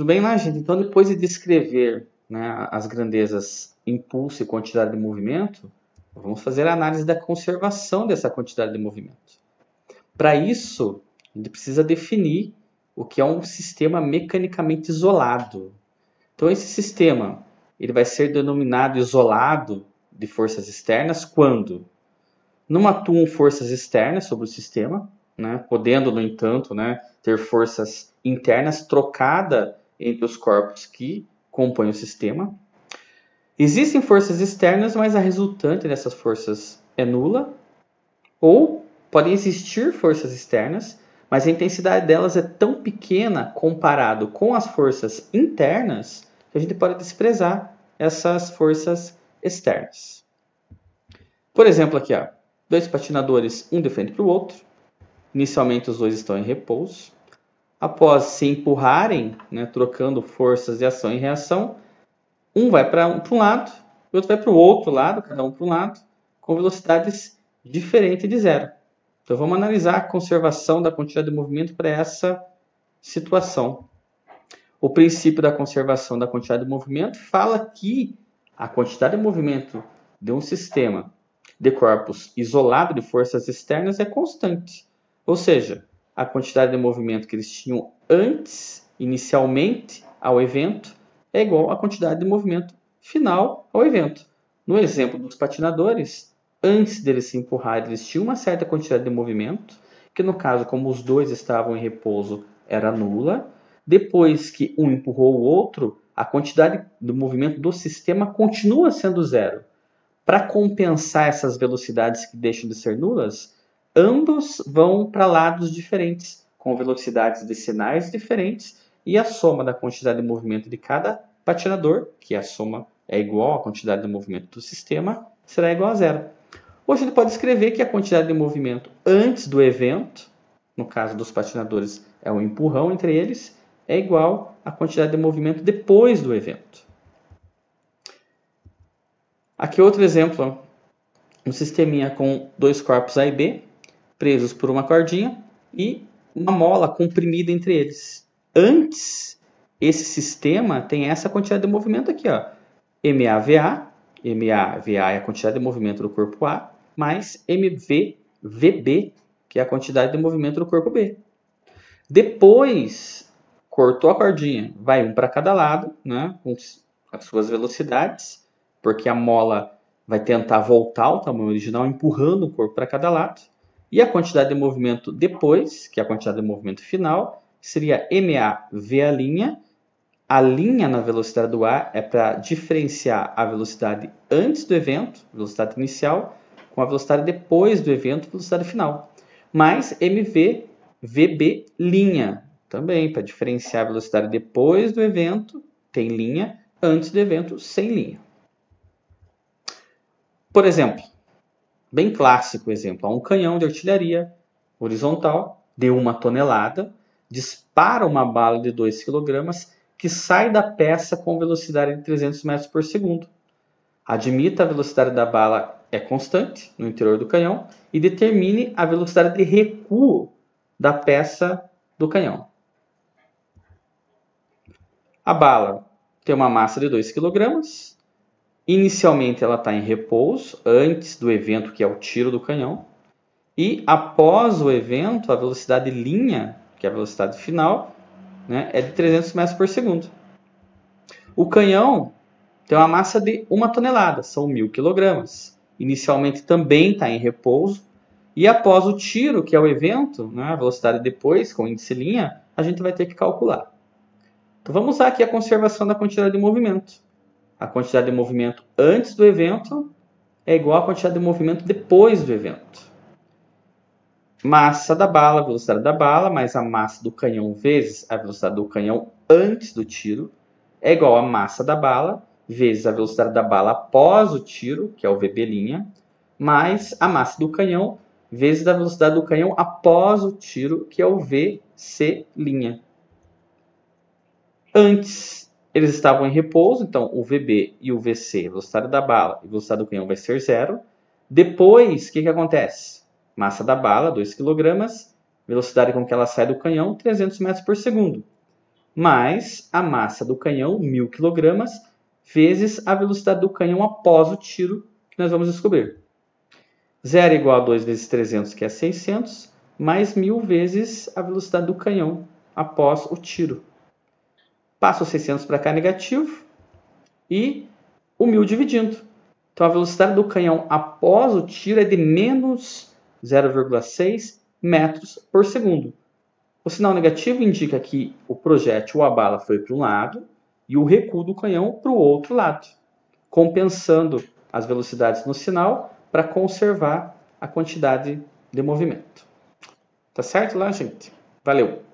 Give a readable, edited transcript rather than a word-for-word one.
bem lá, gente? Então, depois de descrever, né, as grandezas impulso e quantidade de movimento, vamos fazer a análise da conservação dessa quantidade de movimento. Para isso, a gente precisa definir o que é um sistema mecanicamente isolado. Então, esse sistema ele vai ser denominado isolado de forças externas quando não atuam forças externas sobre o sistema, né, podendo, no entanto, né, ter forças internas trocadas entre os corpos que compõem o sistema. Existem forças externas, mas a resultante dessas forças é nula, ou podem existir forças externas, mas a intensidade delas é tão pequena comparado com as forças internas que a gente pode desprezar essas forças externas. Por exemplo, aqui, ó, dois patinadores, um de frente para o outro. Inicialmente os dois estão em repouso. Após se empurrarem, né, trocando forças de ação e reação, um vai para um lado, o outro vai para o outro lado, cada um para um lado, com velocidades diferentes de zero. Então vamos analisar a conservação da quantidade de movimento para essa situação. O princípio da conservação da quantidade de movimento fala que a quantidade de movimento de um sistema de corpos isolado de forças externas é constante. Ou seja, a quantidade de movimento que eles tinham antes, inicialmente, ao evento, é igual à quantidade de movimento final ao evento. No exemplo dos patinadores, antes deles se empurrar, eles tinham uma certa quantidade de movimento, que no caso, como os dois estavam em repouso, era nula. Depois que um empurrou o outro, a quantidade de movimento do sistema continua sendo zero. Para compensar essas velocidades que deixam de ser nulas, ambos vão para lados diferentes, com velocidades decinais diferentes, e a soma da quantidade de movimento de cada patinador, que a soma é igual à quantidade de movimento do sistema, será igual a zero. Hoje ele pode escrever que a quantidade de movimento antes do evento, no caso dos patinadores é um empurrão entre eles, é igual à quantidade de movimento depois do evento. Aqui outro exemplo, um sisteminha com dois corpos A e B, presos por uma cordinha e uma mola comprimida entre eles. Antes, esse sistema tem essa quantidade de movimento aqui, ó, MAVA. MAVA é a quantidade de movimento do corpo A, mais MVVB, que é a quantidade de movimento do corpo B. Depois, cortou a cordinha, vai um para cada lado, né, com as suas velocidades, porque a mola vai tentar voltar ao tamanho original, empurrando o corpo para cada lado. E a quantidade de movimento depois, que é a quantidade de movimento final, seria MAV'. A linha na velocidade do A é para diferenciar a velocidade antes do evento, velocidade inicial, com a velocidade depois do evento, velocidade final. Mais MVVB', também para diferenciar a velocidade depois do evento, tem linha, antes do evento, sem linha. Por exemplo, bem clássico exemplo, um canhão de artilharia horizontal de 1 tonelada, dispara uma bala de 2 kg que sai da peça com velocidade de 300 metros por segundo. Admita a velocidade da bala é constante no interior do canhão e determine a velocidade de recuo da peça do canhão. A bala tem uma massa de 2 kg. Inicialmente ela está em repouso, antes do evento, que é o tiro do canhão. E após o evento, a velocidade linha, que é a velocidade final, né, é de 300 metros por segundo. O canhão tem uma massa de 1 tonelada, são 1.000 kg. Inicialmente também está em repouso. E após o tiro, que é o evento, né, a velocidade depois, com índice linha, a gente vai ter que calcular. Então vamos usar aqui a conservação da quantidade de movimento. A quantidade de movimento antes do evento é igual à quantidade de movimento depois do evento. Massa da bala, velocidade da bala, mais a massa do canhão vezes a velocidade do canhão antes do tiro, é igual à massa da bala, vezes a velocidade da bala após o tiro, que é o VB', mais a massa do canhão, vezes a velocidade do canhão após o tiro, que é o VC'. Antes, eles estavam em repouso, então o VB e o VC, a velocidade da bala e a velocidade do canhão vai ser zero. Depois, o que acontece? Massa da bala, 2 kg, velocidade com que ela sai do canhão, 300 metros por segundo. mais a massa do canhão, 1.000 kg, vezes a velocidade do canhão após o tiro, que nós vamos descobrir. 0 é igual a 2 vezes 300, que é 600, mais 1.000 vezes a velocidade do canhão após o tiro. Passo o 600 para cá negativo e o 1.000 dividindo. Então, a velocidade do canhão após o tiro é de menos 0,6 metros por segundo. O sinal negativo indica que o projétil ou a bala foi para um lado e o recuo do canhão para o outro lado, compensando as velocidades no sinal para conservar a quantidade de movimento. Tá certo lá, gente? Valeu!